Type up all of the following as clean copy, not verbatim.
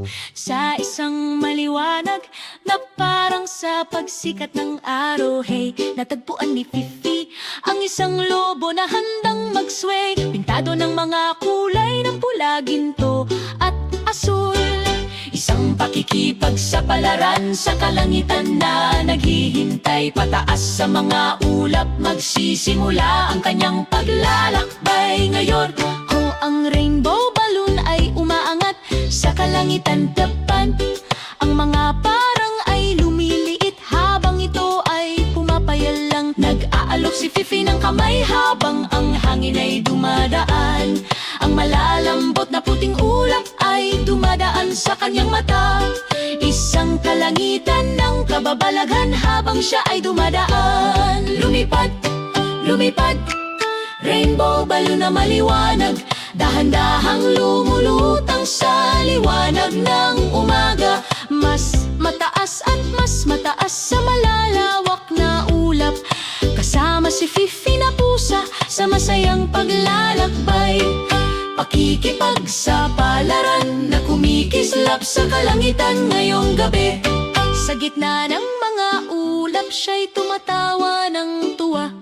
puso. Sa isang maliwanag na parang sa pagsikat ng araw, hey, natagpuan ni Fifi ang isang lobo na handang mag-sway. Pintado ng mga kulay ng pula, ginto at asul. Isang pakikipagsapalaran sa kalangitan na naghihintay. Pataas sa mga ulap magsisimula ang kanyang paglalakbay. Ngayon, ang rainbow balloon ay umaangat sa kalangitan tapan. Ang mga parang ay lumiliit habang ito ay pumapayal lang. Nag-aalok si Fifi ng kamay habang ang hangin ay dumadaan. Ang malalambot na puting ulap ay dumadaan sa kanyang mata. Isang kalangitan ng kababalaghan habang siya ay dumadaan. Lumipad, lumipad, rainbow balloon na maliwanag, dahan-dahang lumulutang sa liwanag ng umaga. Mas mataas at mas mataas sa malalawak na ulap. Kasama si Fifi na pusa sa masayang paglalakbay. Pakikipagsapalaran na kumikislap sa kalangitan ngayong gabi. Sa gitna ng mga ulap siya'y tumatawa ng tuwa.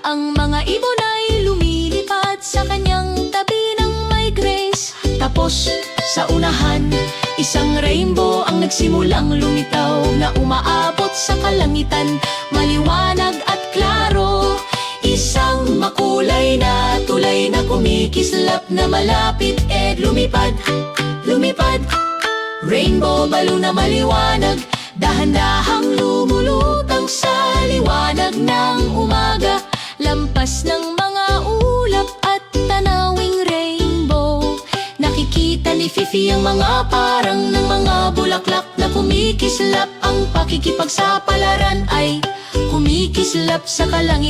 Ang mga ibon ay lumilipad sa kanyang tabi ng may grace. Tapos sa unahan, isang rainbow ang nagsimulang lumitaw na umaabot sa kalangitan, maliwanag at klaro. Isang makulay na tulay na kumikislap na malapit lumipad, lumipad. Rainbow balloon na maliwanag, dahan-dahang lumulutang sa liwanag ng umaga. Lampas ng mga ulap at tanawing rainbow, nakikita ni Fifi ang mga parang ng mga bulaklak na kumikislap. Ang pakikipagsapalaran ay kumikislap sa kalangitan.